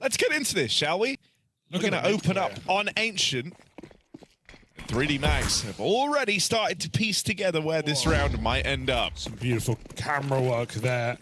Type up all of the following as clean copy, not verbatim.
Let's get into this, shall we? We're going to open up on Ancient. 3D Max have already started to piece together where this round might end up. Some beautiful camera work there.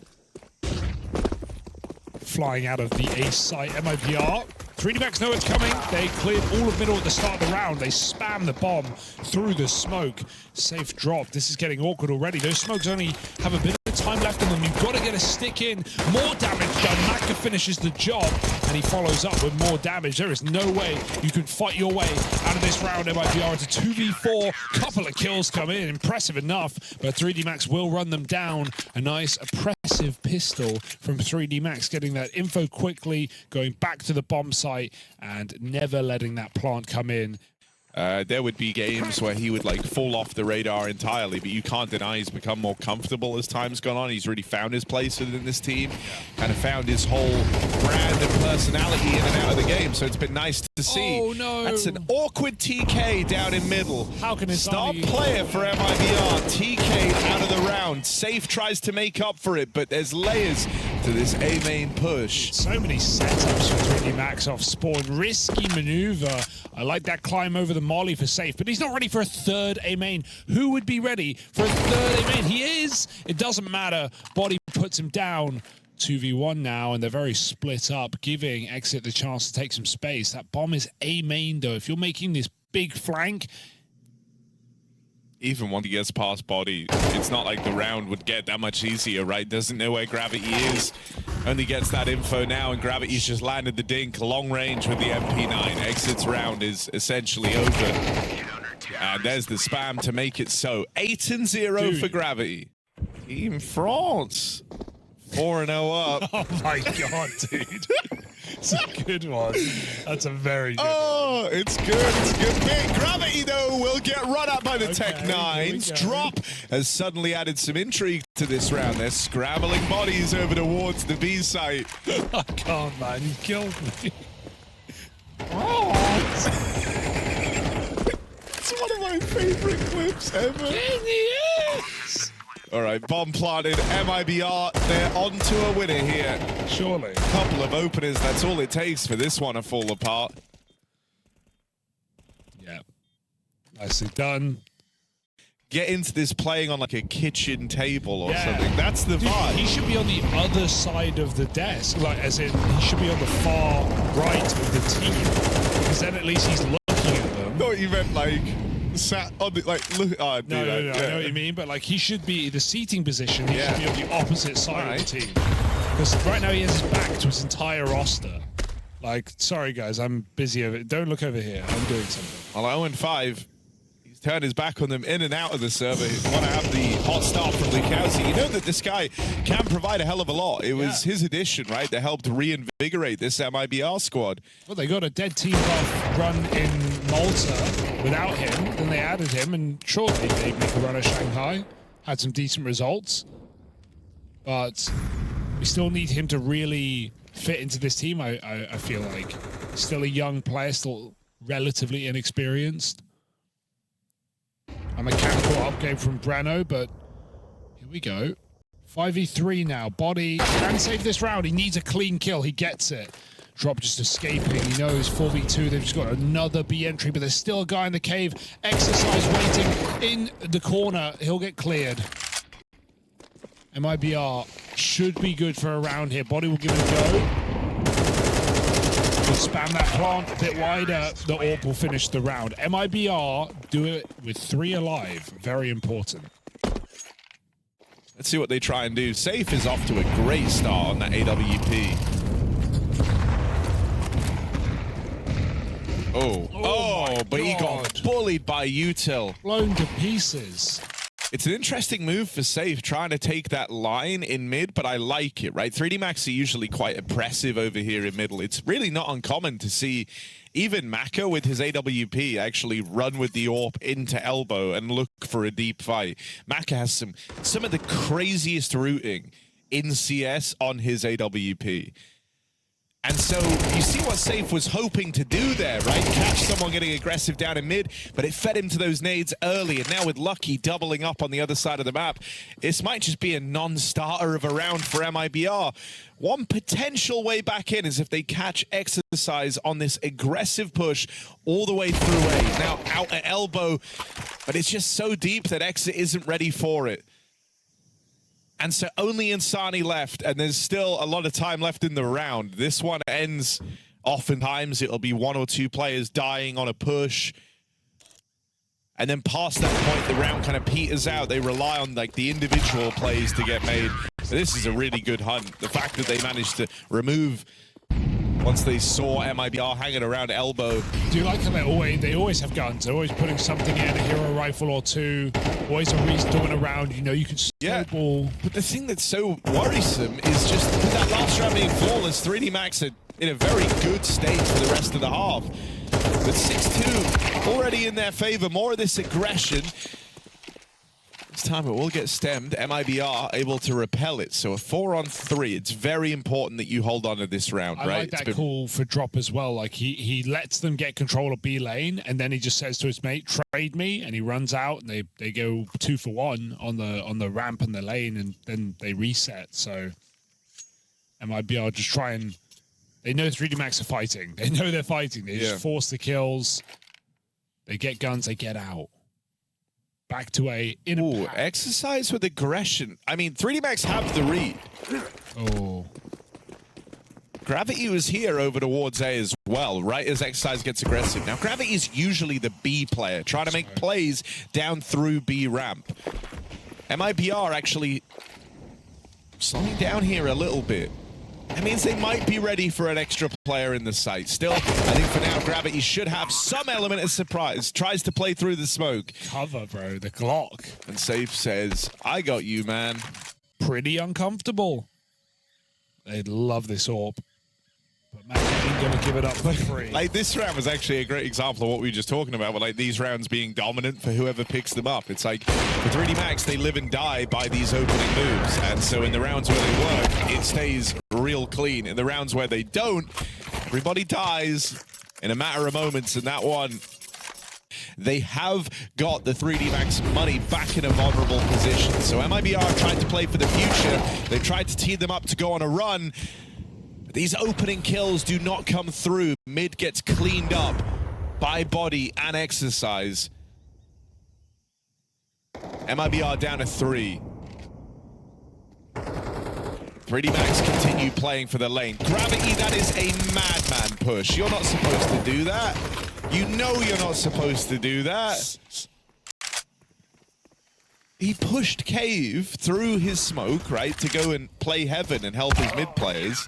Flying out of the A site, MIBR. 3D Max know it's coming. They cleared all of middle at the start of the round. They spam the bomb through the smoke. Safe drop. This is getting awkward already. Those smokes only have a bit of time left on them. You've got to get a stick in. More damage done. Maka finishes the job, and he follows up with more damage. There is no way you can fight your way out of this round. MIBR into 2v4. Couple of kills come in. Impressive enough, but 3D Max will run them down. A nice, oppressive pistol from 3D Max, getting that info quickly, going back to the bomb site, and never letting that plant come in. There would be games where he would like fall off the radar entirely, but you can't deny he's become more comfortable as time's gone on. He's really found his place within this team, kind of found his whole brand and personality in and out of the game, so it's been nice to see. Oh no! That's an awkward TK down in middle. How can his star player for MIBR TK out of the round. Safe tries to make up for it, but there's layers to this A main push. So many setups for 3D Max off spawn. Risky maneuver. I like that climb over the molly for Safe, but he's not ready for a third A main. Who would be ready for a third A main? He is. It doesn't matter. Body puts him down. 2v1 now, and they're very split up, giving Exit the chance to take some space. That bomb is A main though. If you're making this big flank, even once he gets past Body, it's not like the round would get that much easier, right? Doesn't know where Gravity is. Only gets that info now, and Gravity's just landed the dink. Long range with the MP9. Exit's round is essentially over. And there's the spam to make it so. 8-0 for Gravity. Team France. 4-0 up. oh my god, dude. It's a good one. That's a very good one. It's good. It's a good pick. Gravity, though, will get run up by the Tech-9s. Drop has suddenly added some intrigue to this round. They're scrambling bodies over towards the B site. I can't, man. You killed me. It's one of my favorite clips ever. Yes. All right, bomb planted. MIBR, they're on to a winner here. Surely. Couple of openers, that's all it takes for this one to fall apart. Yeah. Nicely done. Get into this playing on like a kitchen table or something. That's the vibe. He should be on the other side of the desk. Like, as in, he should be on the far right of the team. Because then at least he's looking at them. No, you meant like... sat on the, like, look, oh, no, I know what you mean, but like he should be the seating position. He should be on the opposite side of the team. Because right now he has his back to his entire roster. Like, sorry guys, I'm busy over. Don't look over here. I'm doing something. Well, 0-5. He's turned his back on them in and out of the server. He want to have the hot start from Lukowski. You know that this guy can provide a hell of a lot. It was his addition, right, that helped reinvigorate this MIBR squad. Well, they got a dead team buff run in Malta without him, then they added him, and surely they make a run at Shanghai. Had some decent results. But we still need him to really fit into this team, I feel like. Still a young player, still relatively inexperienced. A mechanical upgrade from Breno, but here we go. 5v3 now. Body can save this round. He needs a clean kill. He gets it. Drop just escaping. He knows 4v2. They've just got another B entry, but there's still a guy in the cave. Exercise waiting in the corner. He'll get cleared. MIBR should be good for a round here. Body will give it a go. We'll spam that plant a bit wider. The AWP will finish the round. MIBR do it with 3 alive. Very important. Let's see what they try and do. Safe is off to a great start on that AWP. But he got bullied by Util. Blown to pieces. It's an interesting move for Safe, trying to take that line in mid, but I like it, right? 3D Max are usually quite oppressive over here in middle. It's really not uncommon to see even Maka with his AWP actually run with the AWP into elbow and look for a deep fight. Maka has some of the craziest routing in CS on his AWP. And so you see what Safe was hoping to do there, right? Catch someone getting aggressive down in mid, but it fed him to those nades early. And now with Lucky doubling up on the other side of the map, this might just be a non-starter of a round for MIBR. One potential way back in is if they catch Exercise on this aggressive push all the way through A. Now out at elbow, but it's just so deep that Exit isn't ready for it. And so only Insani left, and there's still a lot of time left in the round. This one ends, oftentimes it'll be 1 or 2 players dying on a push. And then past that point, the round kind of peters out. They rely on like the individual plays to get made. But this is a really good hunt. The fact that they managed to remove, once they saw MIBR hanging around elbow. Do you like how they always have guns? They're always putting something in, a hero rifle or two, always a restoring around, you know, you can snowball. But the thing that's so worrisome is just with that last round being flawless, 3D Max are in a very good state for the rest of the half. But 6-2 already in their favor, more of this aggression. This time it will get stemmed. MIBR able to repel it. So a 4-on-3. It's very important that you hold on to this round, right? I like that call for Drop as well. Like he lets them get control of B lane, and then he just says to his mate, "Trade me," and he runs out, and they go 2 for 1 on the ramp and the lane, and then they reset. So MIBR just try and they know 3D Max are fighting. They know they're fighting. They just force the kills. They get guns. They get out. Back to A in a pack. Exercise with aggression. I mean, 3D Max have the read. Oh. Gravity was here over towards A as well, right as Exercise gets aggressive. Now, Gravity is usually the B player, trying to make plays down through B ramp. MIBR actually slowing down here a little bit. That means they might be ready for an extra player in the site. Still, I think for now, Gravity should have some element of surprise. Tries to play through the smoke. Cover, bro. The Glock. And Safe says, "I got you, man." Pretty uncomfortable. They'd love this AWP. But man, ain't gonna give it up for free. Like, this round was actually a great example of what we were just talking about, but like these rounds being dominant for whoever picks them up. It's like, for 3D Max, they live and die by these opening moves. And so in the rounds where they work, it stays real clean. In the rounds where they don't, everybody dies in a matter of moments. And that one, they have got the 3D Max money back in a vulnerable position. So MIBR tried to play for the future. They tried to tee them up to go on a run. These opening kills do not come through. Mid gets cleaned up by Body and Exercise. MIBR down to 3. 3D Max continue playing for the lane. Gravity, that is a madman push. You're not supposed to do that. You know you're not supposed to do that. He pushed Cave through his smoke, right, to go and play Heaven and help his mid players.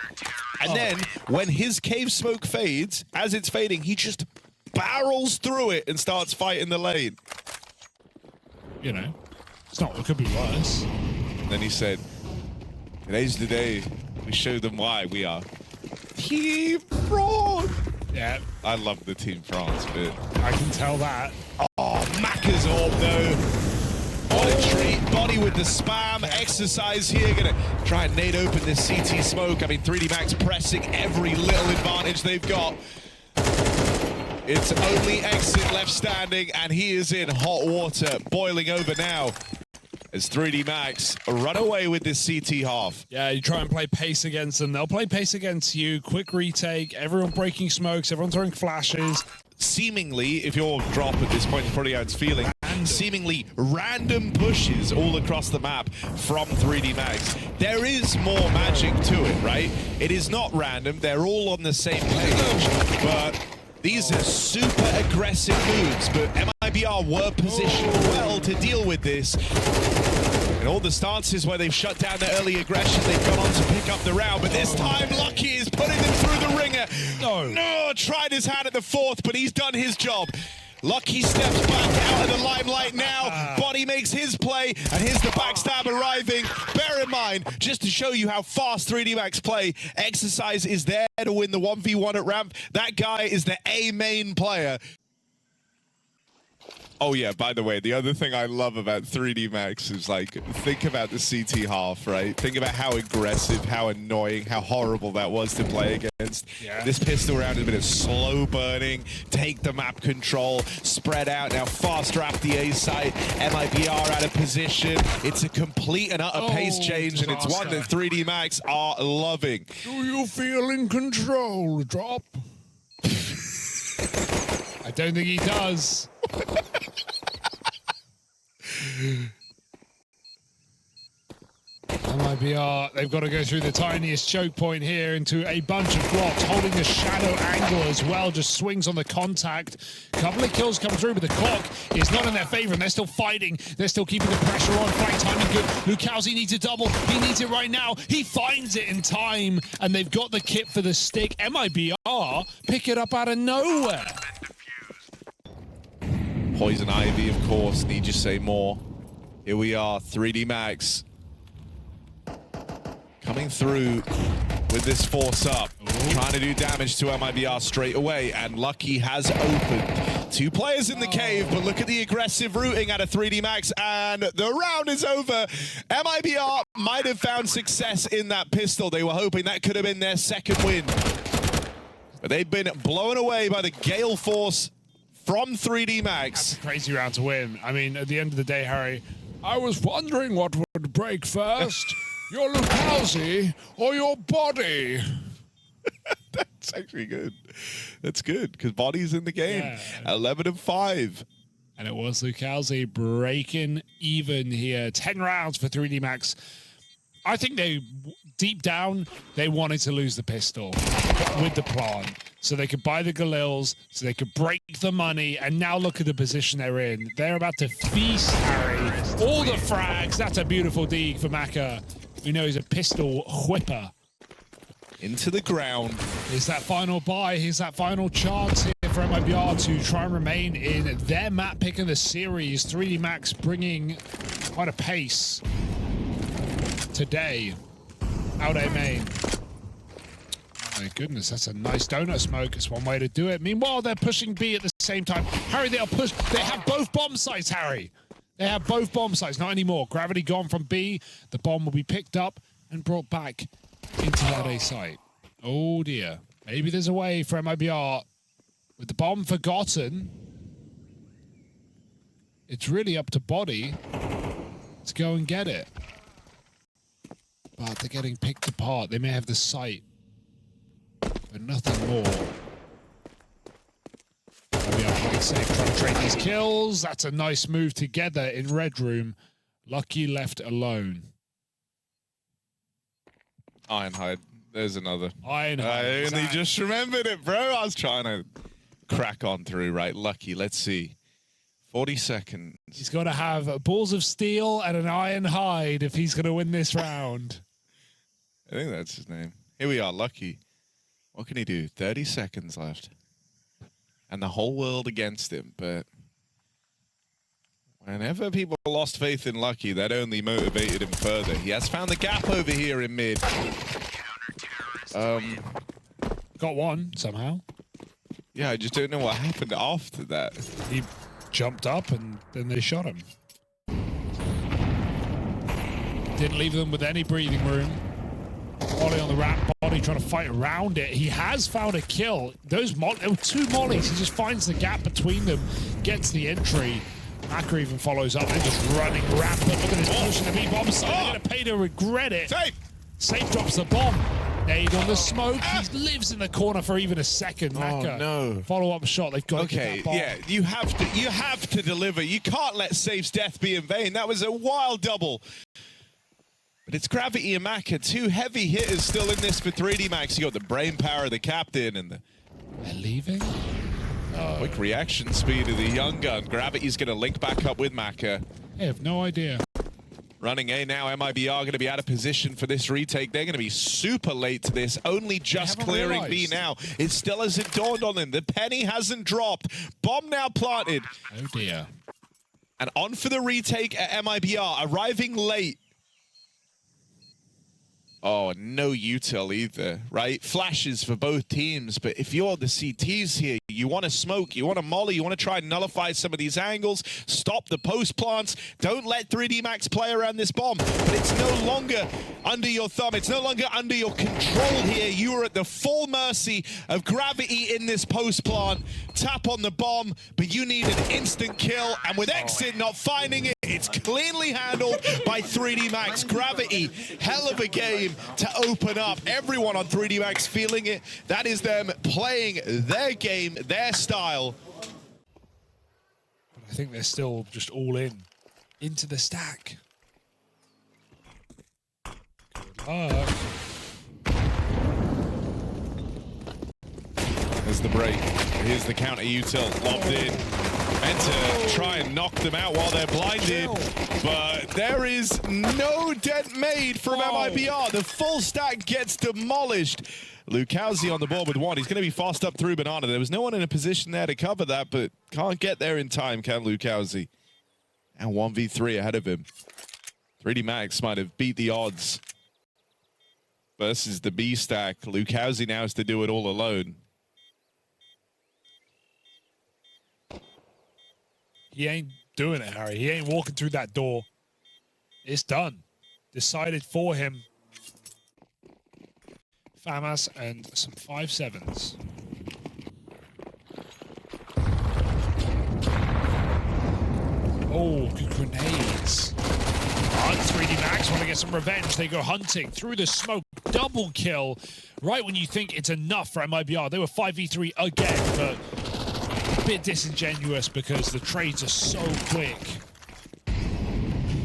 And then, when his Cave smoke fades, as it's fading, he just barrels through it and starts fighting the lane. You know, it could be worse. And then he said, "Today's the day we show them why we are Team France." Yeah. I love the Team France bit. I can tell that. Oh, Macca's AWP, though. What a treat. Body with the spam. Exercise here. Gonna try and nade open this CT smoke. I mean, 3D Max pressing every little advantage they've got. It's only Exit left standing, and he is in hot water, boiling over now. As 3D Max run away with this CT half. Yeah, you try and play pace against them. They'll play pace against you. Quick retake. Everyone breaking smokes. Everyone throwing flashes. Seemingly, if you're Drop at this point, it's probably how it's feeling. Seemingly random pushes all across the map from 3D Max. There is more magic to it, right? It is not random. They're all on the same page. But these are super aggressive moves. But MIBR were positioned well to deal with this. In all the stances where they've shut down the early aggression, they've gone on to pick up the round. But this time, Lucky is putting them through the ringer. No, tried his hand at the 4th, but he's done his job. Lucky steps back out of the limelight now. Body makes his play, and here's the backstab arriving. Bear in mind, just to show you how fast 3D Max play, Exercise is there to win the 1v1 at ramp. That guy is the A main player. Oh yeah, by the way, the other thing I love about 3D Max is like, think about the CT half, right? Think about how aggressive, how annoying, how horrible that was to play against. Yeah. This pistol round is a bit of slow burning, take the map control, spread out, now fast draft the A site, MIBR out of position. It's a complete and utter pace change, and it's one that 3D Max are loving. Do you feel in control, Drop? I don't think he does. MIBR, they've got to go through the tiniest choke point here into a bunch of blocks, holding the shadow angle as well, just swings on the contact. Couple of kills come through, but the clock is not in their favor, and they're still fighting. They're still keeping the pressure on. Flank timing good. LuCaoZ needs a double. He needs it right now. He finds it in time, and they've got the kit for the stick. MIBR pick it up out of nowhere. Poison Ivy, of course, need you say more. Here we are, 3D Max. Coming through with this force up, trying to do damage to MIBR straight away, and Lucky has opened. Two players in the cave, but look at the aggressive routing out of 3D Max, and the round is over. MIBR might have found success in that pistol. They were hoping that could have been their second win. But they've been blown away by the gale force from 3D Max. That's a crazy round to win. I mean, at the end of the day, Harry, I was wondering what would break first. Your LuCaoZ or your body? That's actually good. That's good, because body's in the game. Yeah. 11-5. And it was LuCaoZ breaking even here. 10 rounds for 3D Max. I think they, deep down, they wanted to lose the pistol with the plant. So they could buy the Galils, so they could break the money, and now look at the position they're in. They're about to feast Harry. All the frags. That's a beautiful dig for Maka. We know he's a pistol whipper. Into the ground. Here's that final buy. Here's that final chance here for MIBR to try and remain in their map pick of the series. 3D Max bringing quite a pace today out A main. Oh my goodness, that's a nice donut smoke. It's one way to do it. Meanwhile, they're pushing B at the same time. Harry, they have both bomb sites, Harry. They have both bomb sites, not anymore. Gravity gone from B. The bomb will be picked up and brought back into that A site. Oh dear. Maybe there's a way for MIBR. With the bomb forgotten, it's really up to body to go and get it. But they're getting picked apart. They may have the site, but nothing more. MIBR safe, trying to trade these kills. That's a nice move together in Red Room. Lucky left alone. Ironhide. There's another. Ironhide. I only just remembered it, bro. I was trying to crack on through, right? Lucky. Let's see. 40 seconds. He's got to have balls of steel and an iron hide if he's going to win this round. I think that's his name. Here we are, Lucky. What can he do? 30 seconds left. And the whole world against him, but whenever people lost faith in Lucky, that only motivated him further. He has found the gap over here in mid. Got one, somehow. Yeah, I just don't know what happened after that. He jumped up and then they shot him. Didn't leave them with any breathing room. Molly on the rat body trying to fight around it. He has found a kill. There were two mollies. He just finds the gap between them, gets the entry. Maka even follows up. They're just running rampant. Look at this push in the B-bomb side. They're going to pay to regret it. Safe drops the bomb. Nade on the smoke. He lives in the corner for even a second. Maka, no. Follow-up shot. They've got to get that bomb. Yeah, you have to deliver. You can't let Safe's death be in vain. That was a wild double. But it's Gravity and Maka, two heavy hitters still in this for 3D Max. You got the brain power of the captain and the... They're leaving? Quick reaction speed of the young gun. Gravity's going to link back up with Maka. I have no idea. Running A now, MIBR going to be out of position for this retake. They're going to be super late to this, only just clearing B now. It still hasn't dawned on them. The penny hasn't dropped. Bomb now planted. Oh dear. And on for the retake at MIBR, arriving late. Oh, no util either, right? Flashes for both teams, but if you're the CTs here, You want to smoke, you want to molly, you want to try and nullify some of these angles, stop the post plants. Don't let 3D Max play around this bomb. But it's no longer under your thumb. It's no longer under your control here. You are at the full mercy of gravity in this post plant. Tap on the bomb, but you need an instant kill. And with Exit not finding it, it's cleanly handled by 3D Max. Gravity, hell of a game to open up. Everyone on 3D Max feeling it. That is them playing their game, their style. But I think they're still just all in. Into the stack. Good luck. There's the break. Here's the counter util lobbed in. Meant to try and knock them out while they're blinded. But there is no dent made from MIBR. The full stack gets demolished. LuCaoZ on the board with one. He's going to be fast up through Banana. There was no one in a position there to cover that, but can't get there in time, can LuCaoZ? And 1v3 ahead of him. 3D Max might have beat the odds versus the B stack. LuCaoZ now has to do it all alone. He ain't doing it, Harry. He ain't walking through that door. It's done. Decided for him. FAMAS and some 5-7s. Oh, good grenades. On 3D Max want to get some revenge. They go hunting through the smoke. Double kill. Right when you think it's enough for MIBR. They were 5v3 again, but a bit disingenuous because the trades are so quick.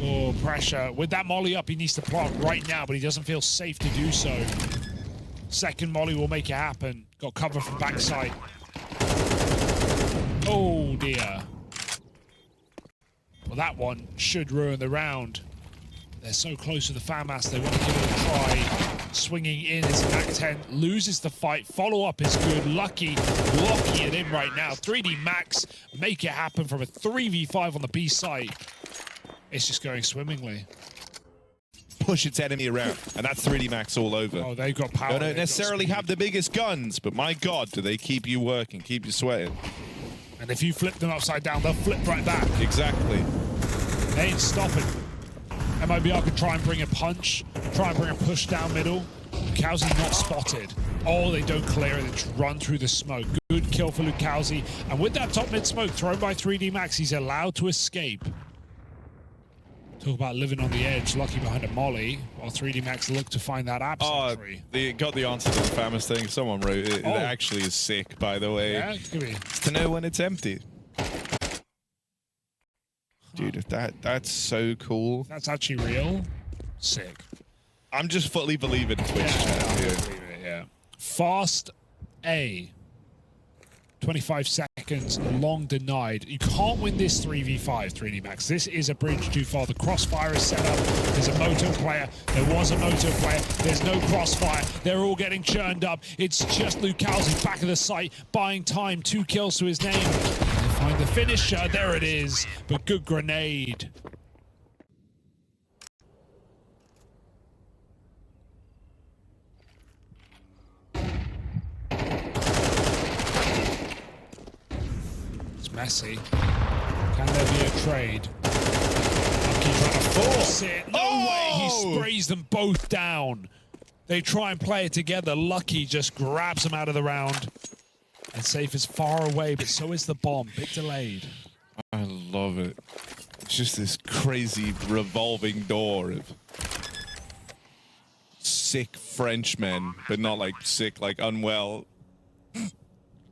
Oh, pressure. With that molly up, he needs to plant right now, but he doesn't feel safe to do so. Second molly will make it happen. Got cover from backside. Oh, dear. Well, that one should ruin the round. They're so close to the FAMAS, they want to give it a try. Swinging in is Mac-10, loses the fight. Follow-up is good. Lucky locking it in right now. 3D Max make it happen from a 3v5 on the B side. It's just going swimmingly. Push its enemy around, and that's 3D Max all over. Oh, they've got power. They don't necessarily have the biggest guns, but my God, do they keep you working, keep you sweating. And if you flip them upside down, they'll flip right back. Exactly. They ain't stopping. MIBR could try and bring a punch, try and bring a push down middle. LuCaoZ not spotted. Oh, they don't clear it, they just run through the smoke. Good kill for LuCaoZ. And with that top mid smoke thrown by 3D Max, he's allowed to escape. Talk about living on the edge, lucky behind a molly, while 3D Max looked to find that absent tree. They got the answer to the FAMAS thing. Someone wrote it. It actually is sick, by the way. Yeah, it could be. It's to know when it's empty. Dude, that's so cool. That's actually real. Sick. I'm just fully believing Twitch. Yeah. Fast A. 25 seconds, long denied. You can't win this 3v5, 3D Max. This is a bridge too far. The crossfire is set up. There's a moto player. There was a moto player. There's no crossfire. They're all getting churned up. It's just LuCaoZ back of the site, buying time. 2 kills to his name. They find the finisher. There it is. But good grenade. Messy. Can there be a trade? Lucky trying to force it. No way. He sprays them both down. They try and play it together. Lucky just grabs them out of the round. And Safe is far away, but so is the bomb. Bit delayed. I love it. It's just this crazy revolving door of sick Frenchmen, but not like sick, like unwell.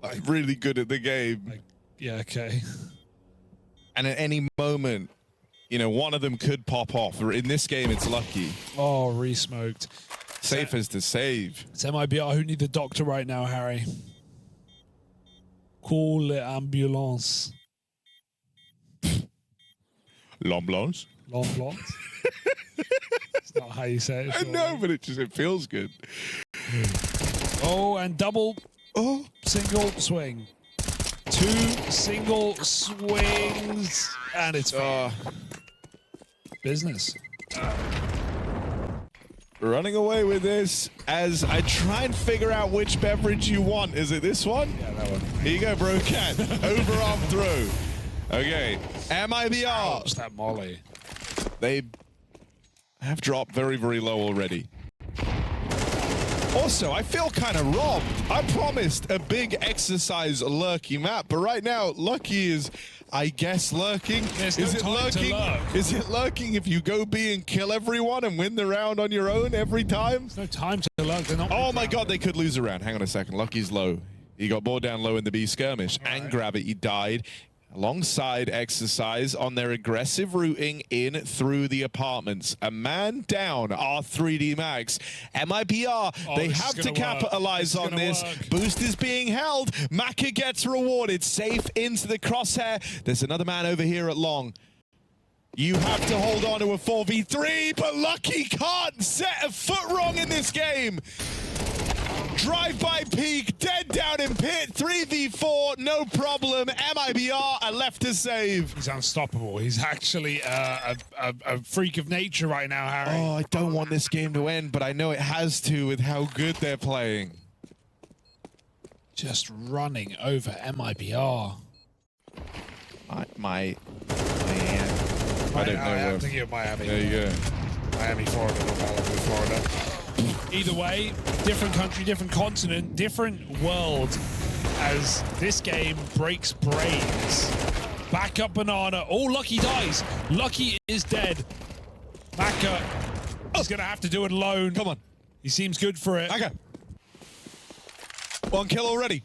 Like really good at the game. Like, yeah, okay. And at any moment, you know, one of them could pop off. In this game, it's Lucky. Oh, re-smoked. Safe as to save. It's MIBR who need the doctor right now, Harry. Call l'ambulance. L'ambulance? L'ambulance? It's not how you say it. I know, but it feels good. Oh, and double. Oh, single swing. 2 single swings, and it's business. running away with this as I try and figure out which beverage you want. Is it this one? Yeah, that one. Here you go, bro. Cat. Overarm throw. Okay. MIBR. Ouch, that molly. They have dropped very, very low already. Also, I feel kind of robbed. I promised a big exercise lurking map, but right now, Lucky is, I guess, lurking. There's no time to lurk. Is it lurking if you go B and kill everyone and win the round on your own every time? There's no time to lurk. They're not. Oh my God, they could lose a round. Hang on a second. Lucky's low. He got bored down low in the B skirmish, and Gravity died alongside Exercise on their aggressive routing in through the apartments. A man down are 3D Max. MIBR, they have to capitalize on this. Boost is being held. Maka gets rewarded. Safe into the crosshair. There's another man over here at long. You have to hold on to a 4v3, but Lucky can't set a foot wrong in this game. Drive-by peak, dead down in pit, 3v4, no problem. MIBR are left to save. He's unstoppable. He's actually a freak of nature right now, Harry. Oh, I don't want this game to end, but I know it has to with how good they're playing. Just running over MIBR. I don't know. I'm thinking of Miami. There you go. Miami, Florida, not Malibu, Florida. Either way, different country, different continent, different world as this game breaks brains. Back up Banana. Oh, Lucky dies. Lucky is dead. Maka is going to have to do it alone. Come on. He seems good for it. Okay. One kill already.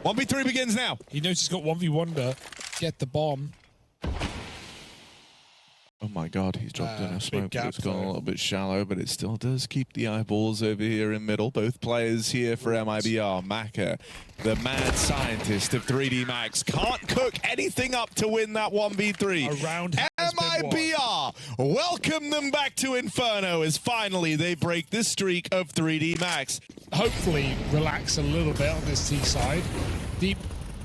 1v3 begins now. He knows he's got 1v1 to get the bomb. Oh my God, he's dropped in a smoke. Gap, It's gone a little bit shallow, but it still does keep the eyeballs over here in middle. Both players here for MIBR. Maka, the mad scientist of 3D Max, can't cook anything up to win that 1v3. Around MIBR, welcome them back to Inferno as finally they break the streak of 3D Max. Hopefully relax a little bit on this T side. Deep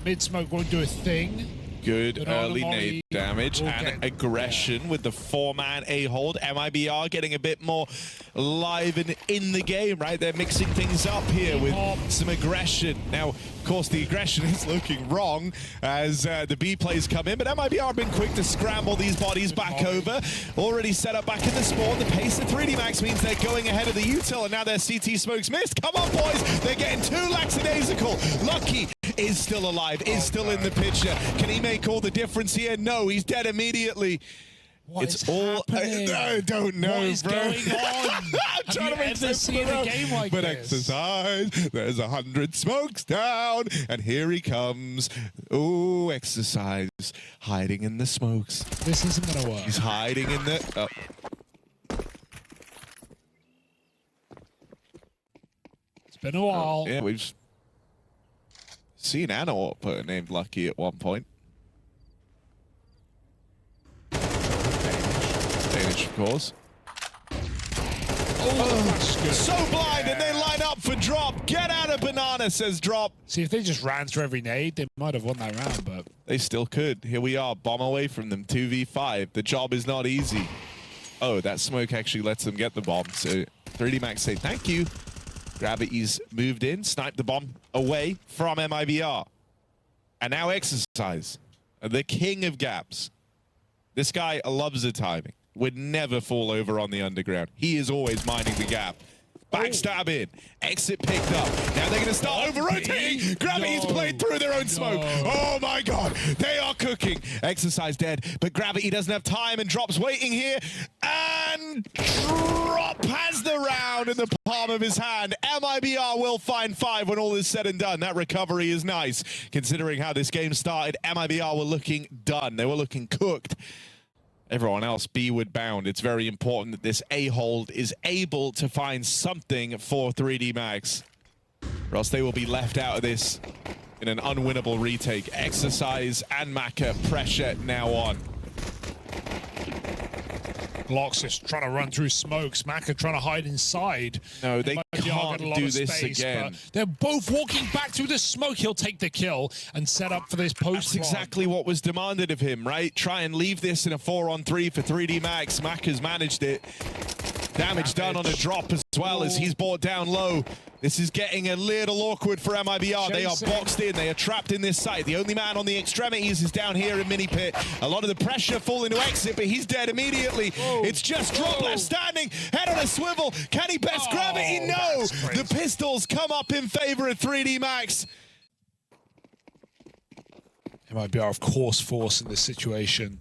mid-smoke won't do a thing. Good early nade damage and aggression with the 4-man A-hold. MIBR getting a bit more live and in the game, right? They're mixing things up here with some aggression. Now, of course, the aggression is looking wrong as the B plays come in, but MIBR have been quick to scramble these bodies back over. Already set up back in the spawn. The pace of 3D Max means they're going ahead of the util, and now their CT smokes missed. Come on, boys! They're getting too lackadaisical. Lucky is still alive, is still in the picture. Can he make all the difference here? No, he's dead immediately. It's all I don't know, what is bro. going on? I'm trying to make sense seen a game like but this? Exercise, there's 100 smokes down, and here he comes. Oh, Exercise, hiding in the smokes. This isn't gonna work. He's hiding in the. Oh. It's been a while. Yeah, we've seen Anna put a name Lucky at one point. Danish, of course. Oh, so blind, and they line up for drop. Get out of Banana, says drop. See, if they just ran through every nade, they might have won that round, but They still could. Here we are, bomb away from them, 2v5. The job is not easy. Oh, that smoke actually lets them get the bomb. So 3D Max say thank you. Gravity's moved in, sniped the bomb away from MIBR. And now Exercise, the king of gaps. This guy loves the timing. Would never fall over on the underground. He is always minding the gap. Backstab in. Exit picked up. Now they're going to start over-rotating. Gravity's played through their own smoke. Oh my God. They are cooking. Exercise dead, but Gravity doesn't have time, and Drop's waiting here. And Drop has the round in the palm of his hand. MIBR will find 5 when all is said and done. That recovery is nice. Considering how this game started, MIBR were looking done. They were looking cooked. Everyone else B-ward bound. It's very important that this A-hold is able to find something for 3D Max, or else they will be left out of this in an unwinnable retake. Exercise and Maka, pressure now on. Glocks just trying to run through smokes. Maka trying to hide inside. No, they can't do this again. They're both walking back through the smoke. He'll take the kill and set up for this post. That's exactly what was demanded of him, right? Try and leave this in a 4-on-3 for 3D Max. Maka's managed it. Damage done on a drop as well as he's brought down low. This is getting a little awkward for MIBR. They are boxed in. They are trapped in this site. The only man on the extremities is down here in mini pit. A lot of the pressure falling to exit, but he's dead immediately. It's just drop left standing. Head on a swivel. Can he best gravity? No. The pistols come up in favor of 3D Max. MIBR, of course, force in this situation.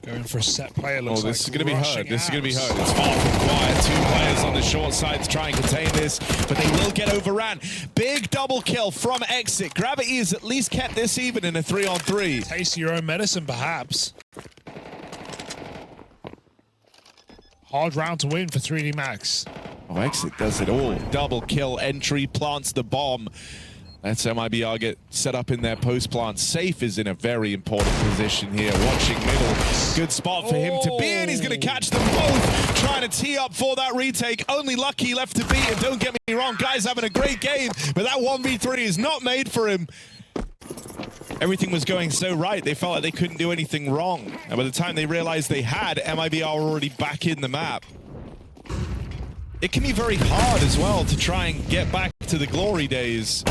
Going for a set player, looks this like is going to be heard. This is going to be out. heard. It's far from quiet. Two players on the short side to try and contain this, but they will get overran. Big double kill from Exit. Gravity has at least kept this even in a 3-on-3. Taste your own medicine, perhaps. Hard round to win for 3D Max. Oh, Exit does it all. Double kill entry, plants the bomb. That's MIBR get set up in their post plant. Safe is in a very important position here. Watching middle. Good spot for him to be in. He's going to catch them both. Trying to tee up for that retake. Only Lucky left to beat. And don't get me wrong, guys having a great game. But that 1v3 is not made for him. Everything was going so right. They felt like they couldn't do anything wrong. And by the time they realized they had, MIBR already back in the map. It can be very hard as well to try and get back to the glory days.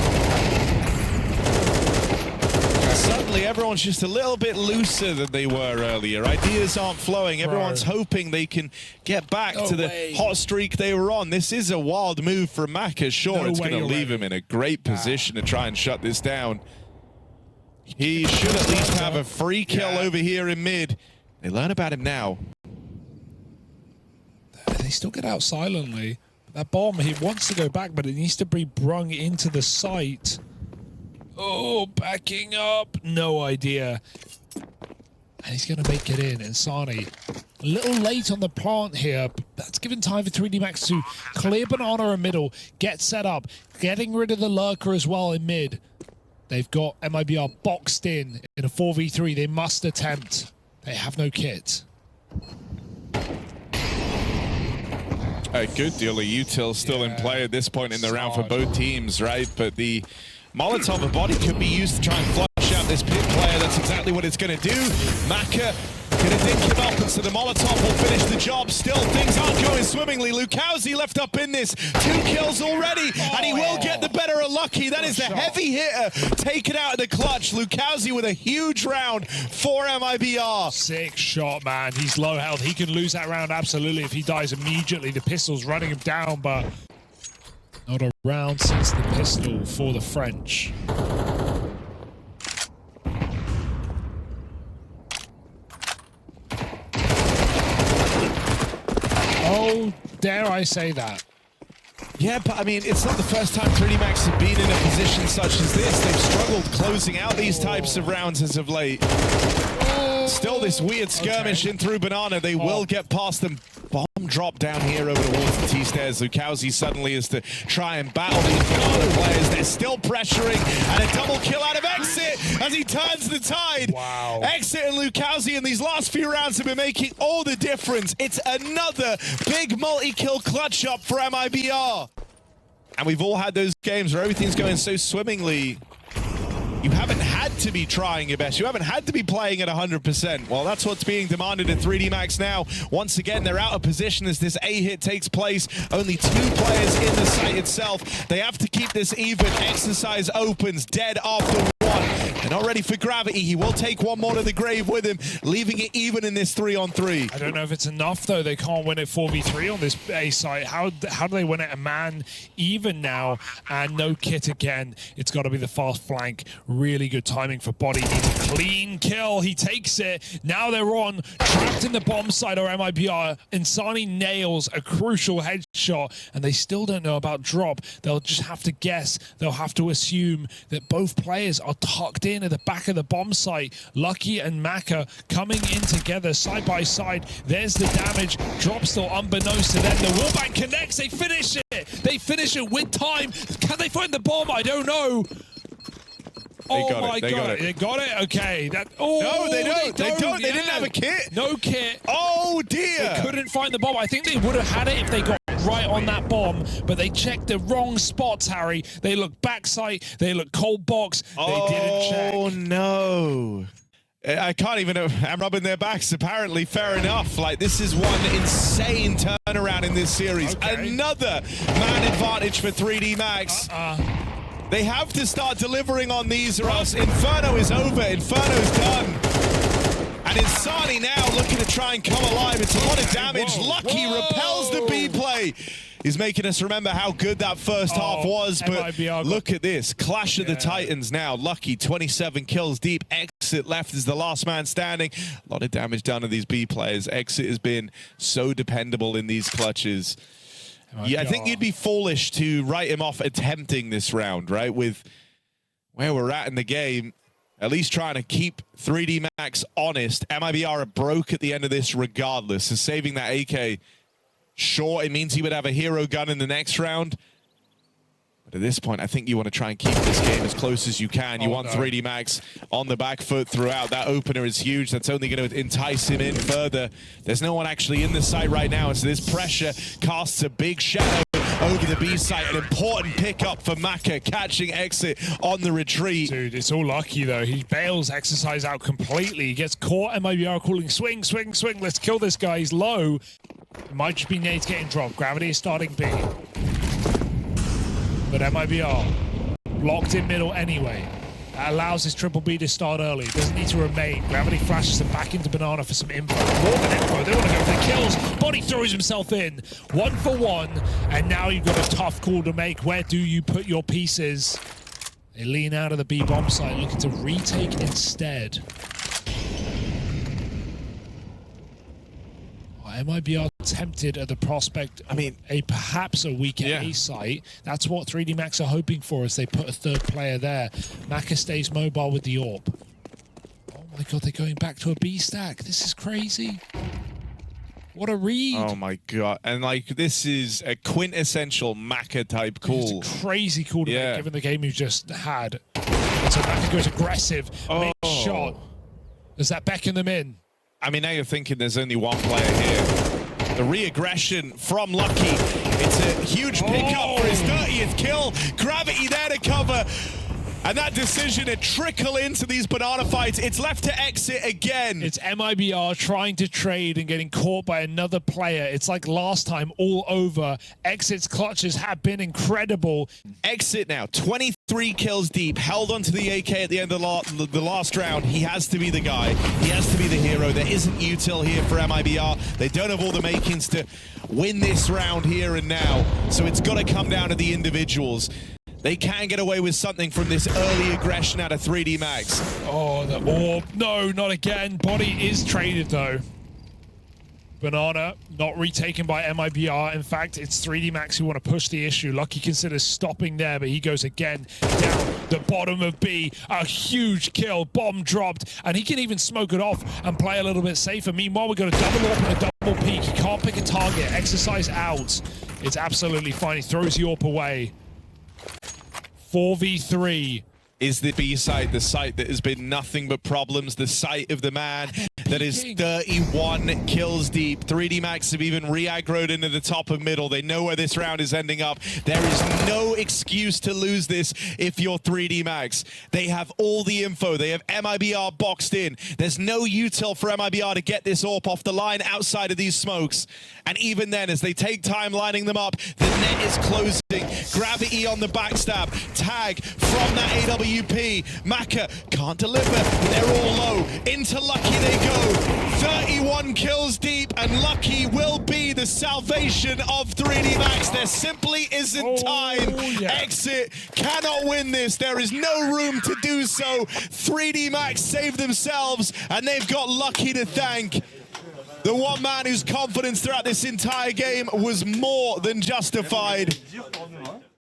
Suddenly, everyone's just a little bit looser than they were earlier. Ideas aren't flowing. Everyone's hoping they can get back to the hot streak they were on. This is a wild move from Maka. Sure, it's going to leave him in a great position to try and shut this down. He should at least have a free kill over here in mid. They learn about him now. They still get out silently. That bomb, he wants to go back, but it needs to be brung into the site. Oh, backing up. No idea. And he's going to make it in. And Sani, a little late on the plant here. But that's given time for 3D Max to clear Banana in middle, get set up, getting rid of the lurker as well in mid. They've got MIBR boxed in a 4v3. They must attempt. They have no kit. A good deal of util still in play at this point in the round for both teams, right? But the Molotov of body could be used to try and flush out this pit player. That's exactly what it's going to do. Maka going to dink him up, and so the Molotov will finish the job. Still, things aren't going swimmingly. MongolZ left up in this. 2 kills already, and he will get the better of Lucky. That is the heavy hitter taken out of the clutch. MongolZ with a huge round for MIBR. Sick shot, man. He's low health. He can lose that round, absolutely, if he dies immediately. The pistol's running him down, but not a round since the pistol for the French. Oh, dare I say that? Yeah, but I mean, it's not the first time 3D Max have been in a position such as this. They've struggled closing out these types of rounds as of late. Still this weird skirmish in through Banana. They will get past them. Bomb drop down here over towards the T-stairs. MongolZ suddenly is to try and battle these Banana players. They're still pressuring, and a double kill out of Exit as he turns the tide. Wow. Exit and MongolZ in these last few rounds have been making all the difference. It's another big multi-kill clutch up for MIBR. And we've all had those games where everything's going so swimmingly. You haven't had to be trying your best. You haven't had to be playing at 100%. Well, that's what's being demanded at 3D Max now. Once again, they're out of position as this A-hit takes place. Only 2 players in the site itself. They have to keep this even. Exercise opens, dead after 1. They're not ready for gravity. He will take 1 more to the grave with him, leaving it even in this 3-on-3. I don't know if it's enough, though. They can't win it 4v3 on this A site. How do they win it a man even now? And no kit again. It's got to be the fast flank. Really good timing for Body. Needs a clean kill. He takes it. Now they're on. Trapped in the bomb site or MIBR. Insani nails a crucial headshot, and they still don't know about drop. They'll just have to guess. They'll have to assume that both players are tucked in at the back of the bomb site. Lucky and Maka coming in together side by side. There's the damage. Drop still unbeknownst to them. The wallbang connects. They finish it. They finish it with time. Can they find the bomb? I don't know. Oh my God! They got it. Okay. That. Oh no, they don't. They don't. They didn't have a kit. No kit. Oh dear. They couldn't find the bomb. I think they would have had it if they got right on that bomb, but they checked the wrong spots, Harry. They look backside, they look cold box, they didn't check. Oh no. I can't even, I'm rubbing their backs, apparently. Fair enough. Like, this is one insane turnaround in this series. Okay. Another man advantage for 3D Max. They have to start delivering on these or else Inferno is over. Inferno's done. And Insani now looking to try and come alive. It's a lot of damage. Lucky repels the B play. He's making us remember how good that first half was, but look at this. Clash of the Titans now. Lucky, 27 kills deep. Exit left as the last man standing. A lot of damage done to these B players. Exit has been so dependable in these clutches. Yeah, I think you'd be foolish to write him off attempting this round, right? With where we're at in the game, at least trying to keep 3D Max honest. MIBR are broke at the end of this regardless. So saving that AK, sure, it means he would have a hero gun in the next round. But at this point, I think you want to try and keep this game as close as you can. You want 3D Max on the back foot throughout. That opener is huge. That's only going to entice him in further. There's no one actually in the site right now, so this pressure casts a big shadow over the B site. An important pickup for Maka, catching Exit on the retreat. Dude, it's all Lucky, though. He bails Exercise out completely. He gets caught. MIBR calling swing, swing, swing. Let's kill this guy. He's low. It might just be nades getting dropped. Gravity is starting B. But MIBR locked in middle anyway. That allows his triple B to start early. Doesn't need to remain. Gravity flashes him back into Banana for some info. More than info. They want to go for the kills. Body throws himself in. 1 for 1. And now you've got a tough call to make. Where do you put your pieces? They lean out of the B bomb site, looking to retake instead. MIBR tempted at the prospect of perhaps a weaker A site. That's what 3D Max are hoping for as they put a third player there. Maka stays mobile with the AWP. Oh my god, they're going back to a B stack. This is crazy. What a read. Oh my god. And like, this is a quintessential Maka type call. It's a crazy call to make given the game you just had. So Maka goes aggressive, makes shot. Does that beckon them in? I mean, now you're thinking there's only one player here. The re-aggression from Lucky. It's a huge pickup for his 30th kill. Gravity there to cover. And that decision to trickle into these banana fights, it's left to Exit again. It's MIBR trying to trade and getting caught by another player. It's like last time, all over. Exit's clutches have been incredible. Exit now, 23 kills deep, held onto the AK at the end of the last round. He has to be the guy. He has to be the hero. There isn't util here for MIBR. They don't have all the makings to win this round here and now. So it's got to come down to the individuals. They can get away with something from this early aggression out of 3D Max. Oh, the orb. No, not again. Body is traded, though. Banana not retaken by MIBR. In fact, it's 3D Max who want to push the issue. Lucky considers stopping there, but he goes again down the bottom of B. A huge kill. Bomb dropped, and he can even smoke it off and play a little bit safer. Meanwhile, we've got a double AWP and a double peek. He can't pick a target. Exercise out. It's absolutely fine. He throws the AWP away. 4v3. Is the B site, the site that has been nothing but problems, the site of the man that is 31 kills deep. 3D Max have even re-aggroed into the top of middle. They know where this round is ending up. There is no excuse to lose this if you're 3D Max. They have all the info. They have MIBR boxed in. There's no util for MIBR to get this AWP off the line outside of these smokes. And even then, as they take time lining them up, the net is closing. Gravity on the backstab. Tag from that AWP. Maka can't deliver. They're all low. Into Lucky they go. 31 kills deep, and Lucky will be the salvation of 3D Max. There simply isn't time. Exit cannot win this. There is no room to do so. 3D Max save themselves, and they've got Lucky to thank. The one man whose confidence throughout this entire game was more than justified.